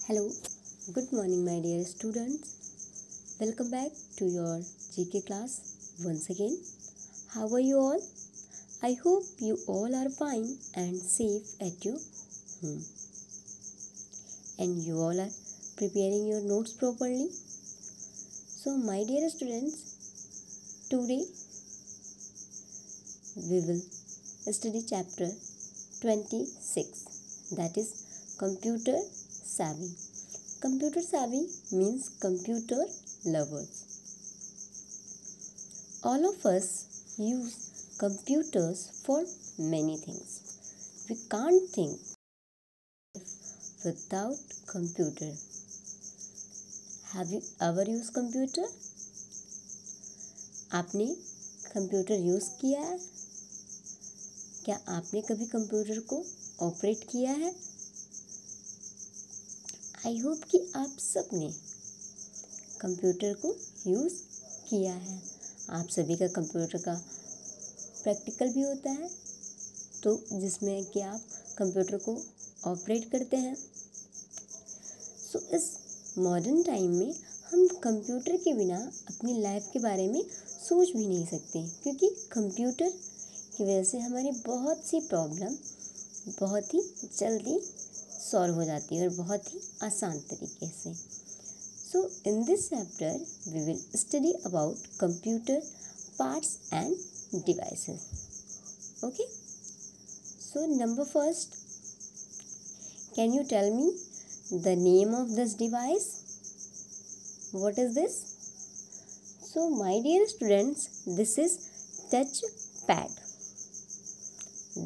Hello, good morning, my dear students. Welcome back to your GK class once again. How are you all? I hope you all are fine and safe at your home. And you all are preparing your notes properly. So, my dear students, today we will study chapter 26, that is computer savvy. Computer savvy means computer lovers. All of us use computers for many things. We can't think without computer. Have you ever used computer? आपने computer use किया है? क्या आपने कभी computer को operate किया है? I hope कि आप सब ने कंप्यूटर को यूज़ किया है। आप सभी का कंप्यूटर का प्रैक्टिकल भी होता है, तो जिसमें कि आप कंप्यूटर को ऑपरेट करते हैं। सो इस मॉडर्न टाइम में हम कंप्यूटर के बिना अपनी लाइफ के बारे में सोच भी नहीं सकते, क्योंकि कंप्यूटर की वजह से हमारी बहुत सी प्रॉब्लम बहुत ही जल्दी सॉल्व हो जाती है और बहुत ही आसान तरीके से। So in this chapter we will study about computer parts and devices. Okay, so number first, can you tell me the name of this device? What is this? So my dear students, this is touch pad.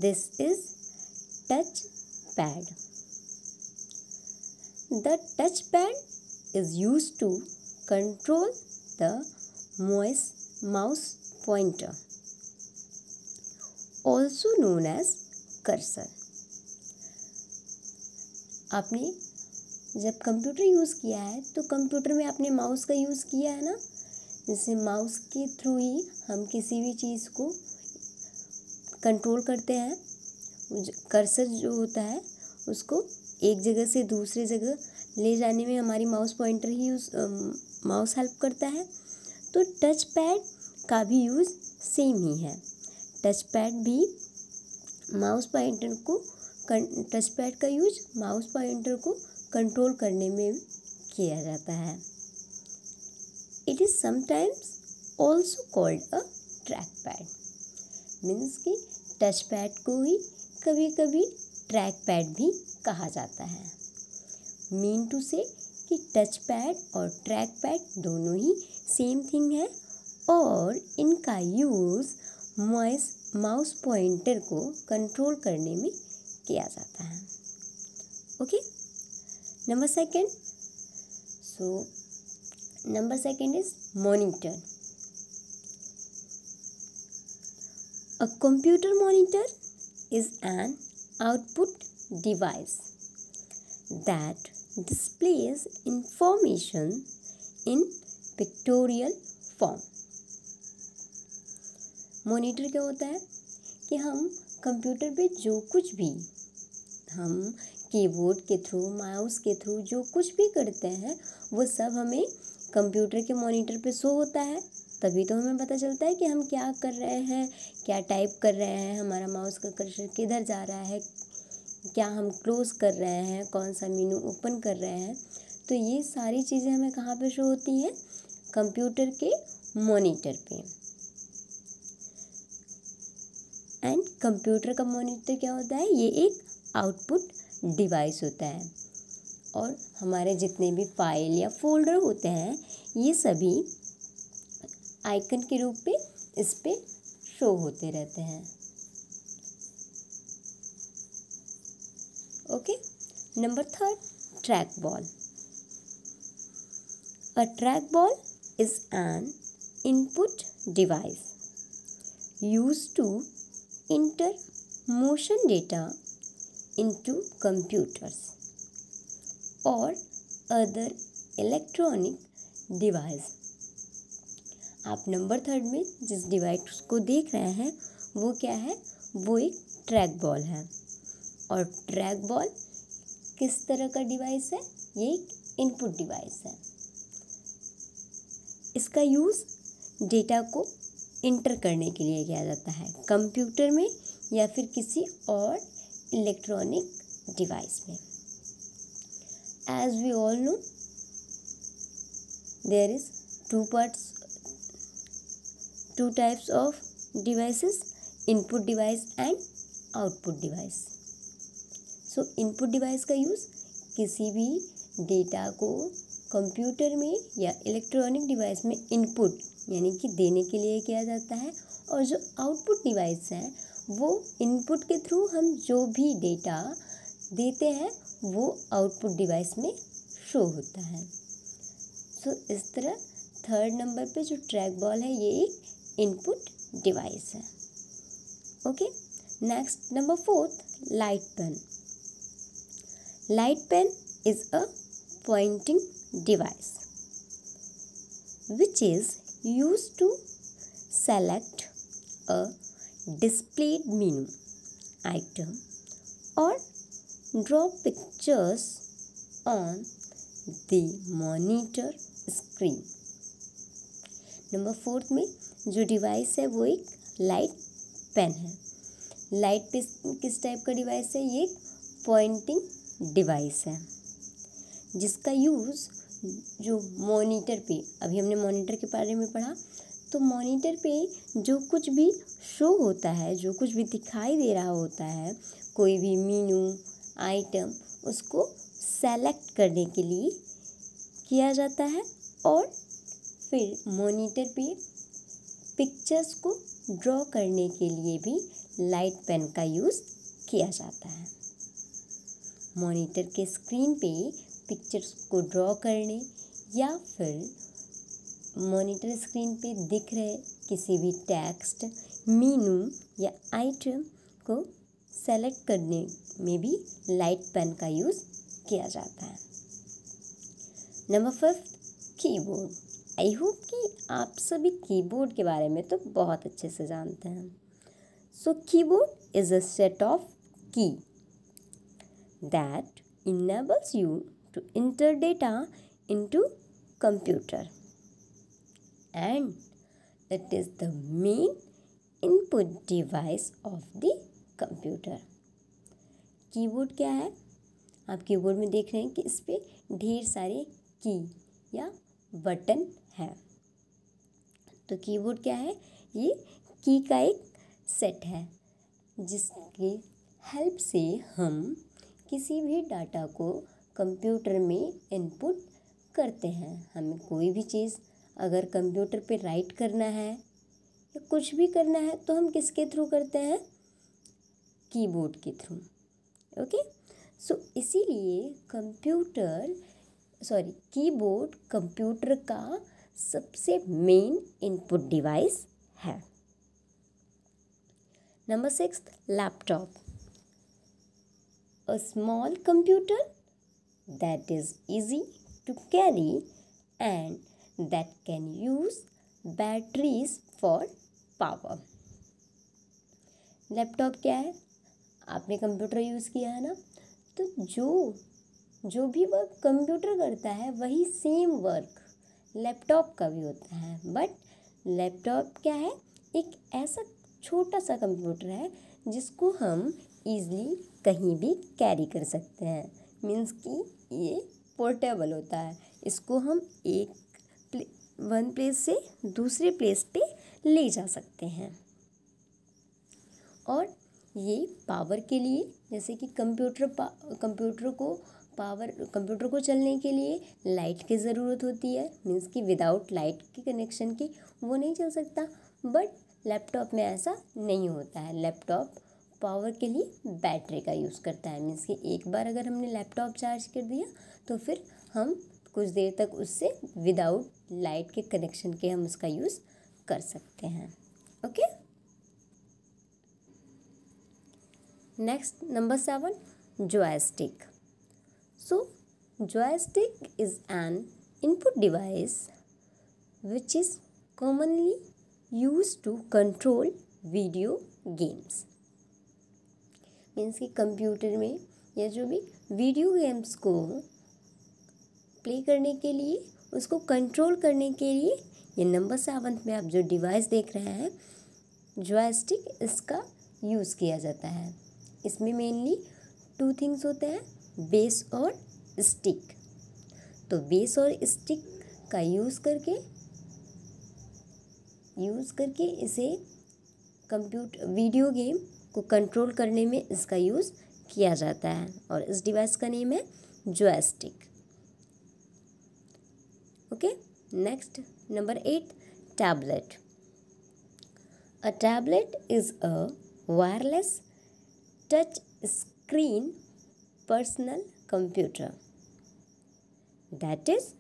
This is touch pad. The touchpad is used to control the mouse pointer, also known as cursor. आपने जब computer use किया है तो computer में आपने mouse का use किया है ना, जैसे माउस के थ्रू ही हम किसी भी चीज़ को कंट्रोल करते हैं. कर्सर जो होता है उसको एक जगह से दूसरी जगह ले जाने में हमारी माउस पॉइंटर ही माउस हेल्प करता है. तो टच पैड का भी यूज़ सेम ही है. टच पैड भी माउस पॉइंटर को टच पैड का यूज माउस पॉइंटर को कंट्रोल करने में किया जाता है. It is sometimes also called a track pad. Means कि टच पैड को ही कभी कभी ट्रैक पैड भी कहा जाता है. मीन टू से कि टच पैड और ट्रैक पैड दोनों ही सेम थिंग है और इनका यूज़ माउस पॉइंटर को कंट्रोल करने में किया जाता है. Okay, number second. So number second is monitor. A computer monitor is an output device that displays information in pictorial form. Monitor क्या होता है कि हम कंप्यूटर पे जो कुछ भी हम कीबोर्ड के थ्रू माउस के थ्रू जो कुछ भी करते हैं वो सब हमें कंप्यूटर के मॉनिटर पे शो होता है. तभी तो हमें पता चलता है कि हम क्या कर रहे हैं, क्या टाइप कर रहे हैं, हमारा माउस का कर्सर किधर जा रहा है, क्या हम क्लोज़ कर रहे हैं, कौन सा मेनू ओपन कर रहे हैं. तो ये सारी चीज़ें हमें कहाँ पे शो होती हैं? कंप्यूटर के मॉनिटर पे. एंड कंप्यूटर का मॉनिटर क्या होता है? ये एक आउटपुट डिवाइस होता है और हमारे जितने भी फाइल या फोल्डर होते हैं ये सभी आइकन के रूप में इस पे शो होते रहते हैं. Okay, number third, track ball. A track ball is an input device used to enter motion data into computers or other electronic device. आप नंबर थर्ड में जिस डिवाइस को देख रहे हैं वो क्या है? वो एक ट्रैक बॉल है. और ट्रैक बॉल किस तरह का डिवाइस है? ये एक इनपुट डिवाइस है। इसका यूज़ डेटा को इंटर करने के लिए किया जाता है, कंप्यूटर में या फिर किसी और इलेक्ट्रॉनिक डिवाइस में। As we all know, there is two types of devices, input device and output device. So input device का यूज़ किसी भी डेटा को कंप्यूटर में या इलेक्ट्रॉनिक डिवाइस में इनपुट यानी कि देने के लिए किया जाता है, और जो आउटपुट डिवाइस है वो इनपुट के थ्रू हम जो भी डेटा देते हैं वो आउटपुट डिवाइस में शो होता है। सो इस तरह थर्ड नंबर पे जो ट्रैक बॉल है ये एक इनपुट डिवाइस है। Okay, next number fourth, light pen. Light pen is a pointing device which is used to select a displayed menu item or draw pictures on the monitor screen। Number fourth में जो device है वो एक light pen है। Light पे किस type का device है? ये एक पॉइंटिंग डिवाइस है जिसका यूज़ जो मॉनिटर पे, अभी हमने मॉनिटर के बारे में पढ़ा, तो मॉनिटर पे जो कुछ भी शो होता है, जो कुछ भी दिखाई दे रहा होता है, कोई भी मीनू आइटम, उसको सेलेक्ट करने के लिए किया जाता है और फिर मॉनिटर पे पिक्चर्स को ड्रॉ करने के लिए भी लाइट पेन का यूज़ किया जाता है। मॉनिटर के स्क्रीन पे पिक्चर्स को ड्रॉ करने या फिर मॉनिटर स्क्रीन पे दिख रहे किसी भी टेक्स्ट, मीनू या आइटम को सेलेक्ट करने में भी लाइट पेन का यूज़ किया जाता है। Number fifth, keyboard. I hope कि आप सभी कीबोर्ड के बारे में तो बहुत अच्छे से जानते हैं। So keyboard is a set of key that enables you to enter data into computer and it is the main input device of the computer। Keyboard क्या है? आप कीबोर्ड में देख रहे हैं कि इस पे ढेर सारे की या बटन है। तो कीबोर्ड क्या है? ये की का एक सेट है जिसकी हेल्प से हम किसी भी डाटा को कंप्यूटर में इनपुट करते हैं। हमें कोई भी चीज़ अगर कंप्यूटर पे राइट करना है या कुछ भी करना है तो हम किसके थ्रू करते हैं? कीबोर्ड के थ्रू। ओके, सो इसीलिए कीबोर्ड कंप्यूटर का सबसे मेन इनपुट डिवाइस है। Number sixth, laptop. A small computer that is easy to carry and that can use batteries for power। Laptop क्या है? आपने कंप्यूटर यूज़ किया है ना, तो जो भी वर्क कंप्यूटर करता है वही सेम वर्क लैपटॉप का भी होता है। बट लैपटॉप क्या है? एक ऐसा छोटा सा कंप्यूटर है जिसको हम ईज़िली कहीं भी कैरी कर सकते हैं। मीन्स कि ये पोर्टेबल होता है। इसको हम वन प्लेस से दूसरे प्लेस पे ले जा सकते हैं। और ये पावर के लिए, जैसे कि कंप्यूटर को चलने के लिए लाइट की ज़रूरत होती है। मीन्स कि विदाउट लाइट के कनेक्शन के वो नहीं चल सकता। बट लैपटॉप में ऐसा नहीं होता है। लैपटॉप पावर के लिए बैटरी का यूज़ करता है। मीन्स कि एक बार अगर हमने लैपटॉप चार्ज कर दिया तो फिर हम कुछ देर तक उससे विदाउट लाइट के कनेक्शन के हम उसका यूज़ कर सकते हैं। Okay, next number 7, joystick। So joystick is an input device which is commonly used to control video games। Means कि कंप्यूटर में या जो भी वीडियो गेम्स को प्ले करने के लिए, उसको कंट्रोल करने के लिए ये नंबर 7 में आप जो डिवाइस देख रहे हैं जॉयस्टिक, इसका यूज़ किया जाता है। इसमें मेनली 2 थिंग्स होते हैं, बेस और स्टिक। तो बेस और स्टिक का यूज़ करके इसे वीडियो गेम को कंट्रोल करने में इसका यूज़ किया जाता है और इस डिवाइस का नेम है joystick. Okay, next number 8, tablet. A tablet is a wireless touch screen personal computer that is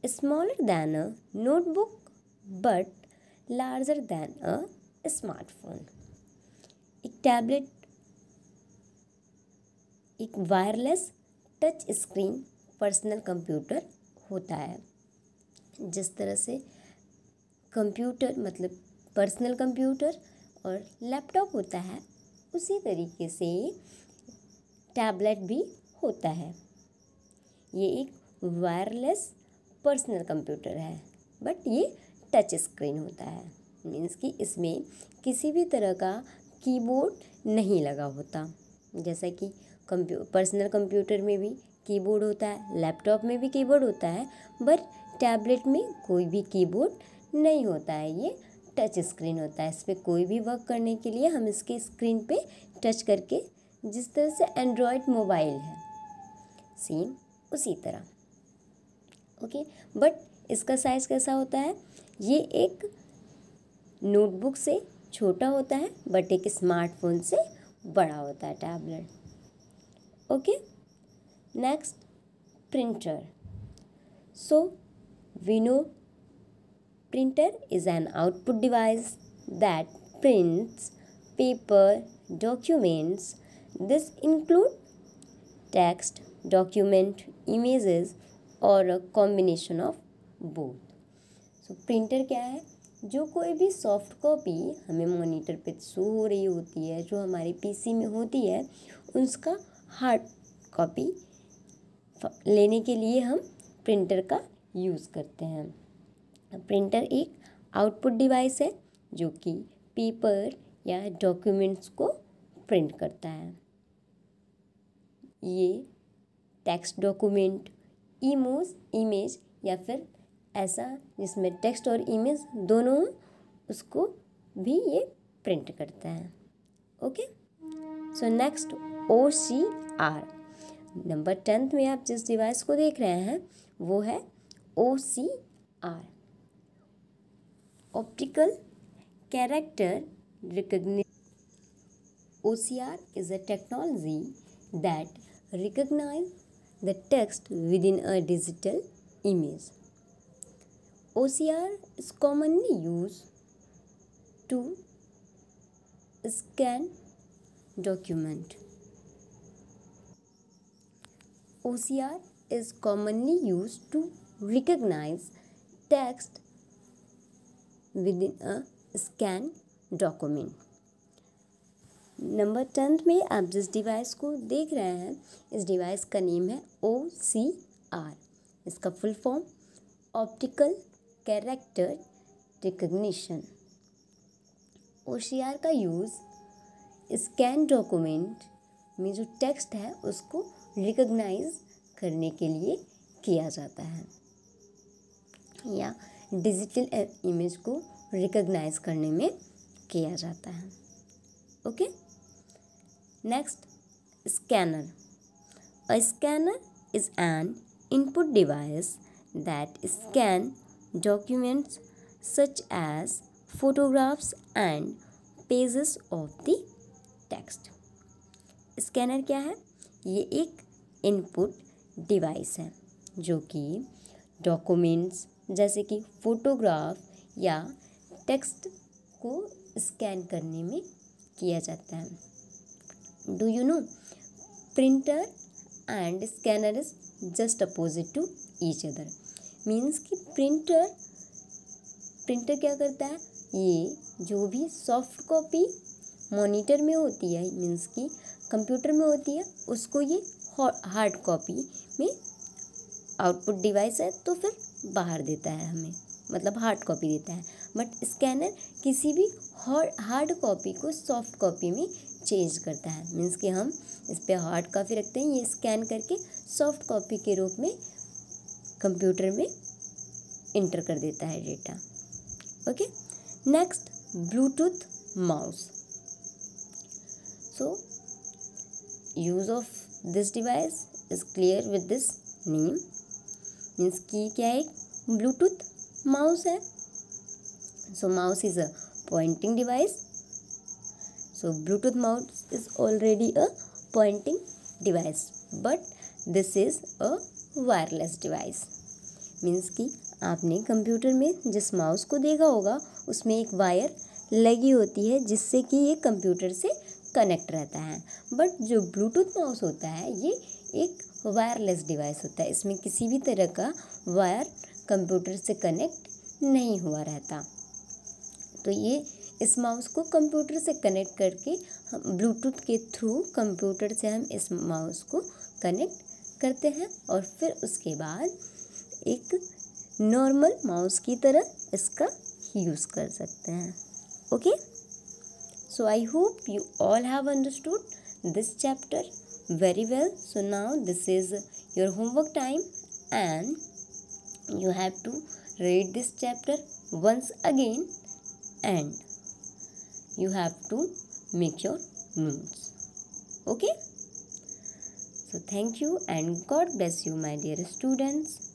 smaller than a notebook but larger than a smartphone। एक टैबलेट एक wireless touch screen personal computer होता है। जिस तरह से computer मतलब personal computer और laptop होता है, उसी तरीके से टैबलेट भी होता है। ये एक वायरलेस पर्सनल कंप्यूटर है बट ये टच स्क्रीन होता है। मीन्स कि इसमें किसी भी तरह का कीबोर्ड नहीं लगा होता। जैसा कि पर्सनल कंप्यूटर में भी कीबोर्ड होता है, लैपटॉप में भी कीबोर्ड होता है, बट टैबलेट में कोई भी कीबोर्ड नहीं होता है। ये टच स्क्रीन होता है। इस पर कोई भी वर्क करने के लिए हम इसके स्क्रीन पे टच करके, जिस तरह से एंड्रॉयड मोबाइल है सेम उसी तरह। ओके, बट इसका साइज़ कैसा होता है, ये एक नोटबुक से छोटा होता है बट एक स्मार्टफोन से बड़ा होता है tablet. Okay, next printer. So we know printer is an output device that prints paper documents. This include text, document, images or a combination of both। So printer क्या है, जो कोई भी सॉफ्ट कॉपी हमें मॉनिटर पे show हो रही होती है, जो हमारे पीसी में होती है, उसका हार्ड कॉपी लेने के लिए हम प्रिंटर का यूज़ करते हैं। प्रिंटर एक आउटपुट डिवाइस है जो कि पेपर या डॉक्यूमेंट्स को प्रिंट करता है। ये टेक्स्ट डॉक्यूमेंट, इमेज या फिर ऐसा जिसमें टेक्स्ट और इमेज दोनों उसको भी ये प्रिंट करता है। Okay, so next OCR। Number 10 में आप जिस डिवाइस को देख रहे हैं वो है OCR, optical character recognition. OCR is a technology that recognizes the text within a digital image. OCR is commonly used to scan document. OCR is commonly used to recognize text within a scan document। Number 10 में आप जिस device को देख रहे हैं, इस device का name है OCR। इसका full form optical character recognition. OCR का यूज़ स्कैन डॉक्यूमेंट में जो टेक्स्ट है उसको रिकग्नाइज करने के लिए किया जाता है या डिजिटल इमेज को रिकग्नाइज करने में किया जाता है। Okay, next scanner. A scanner is an input device that scan documents such as photographs and pages of the text. Scanner क्या है, ये एक इनपुट डिवाइस है जो कि डॉक्यूमेंट्स जैसे कि फोटोग्राफ या टेक्स्ट को स्कैन करने में किया जाता है। Do you know printer and scanner is just opposite to each other. Means कि प्रिंटर क्या करता है, ये जो भी सॉफ्ट कॉपी मॉनिटर में होती है, मीन्स कि कंप्यूटर में होती है, उसको ये हार्ड कॉपी में आउटपुट डिवाइस है तो फिर बाहर देता है हमें, मतलब हार्ड कॉपी देता है। बट स्कैनर किसी भी हार्ड कॉपी को सॉफ्ट कॉपी में चेंज करता है। मीन्स कि हम इस पर हार्ड कॉपी रखते हैं, ये स्कैन करके सॉफ्ट कॉपी के रूप में कंप्यूटर में इंटर कर देता है data. Okay, next Bluetooth mouse. So use of this device is clear with this name. Means कि क्या है, ब्लूटूथ माउस है। So mouse is a pointing device. So Bluetooth mouse is already a pointing device, but this is a wireless device. Means कि आपने computer में जिस mouse को देखा होगा उसमें एक वायर लगी होती है जिससे कि ये कंप्यूटर से कनेक्ट रहता है। बट जो ब्लूटूथ माउस होता है ये एक वायरलेस डिवाइस होता है, इसमें किसी भी तरह का वायर कंप्यूटर से कनेक्ट नहीं हुआ रहता। तो ये इस माउस को कंप्यूटर से कनेक्ट करके हम ब्लूटूथ के थ्रू कंप्यूटर से हम इस माउस को कनेक्ट करते हैं और फिर उसके बाद एक नॉर्मल माउस की तरह इसका यूज़ कर सकते हैं। Okay, so I hope you all have understood this chapter very well. So now this is your homework time and you have to read this chapter once again and you have to make your notes. Okay, so thank you and God bless you my dear students.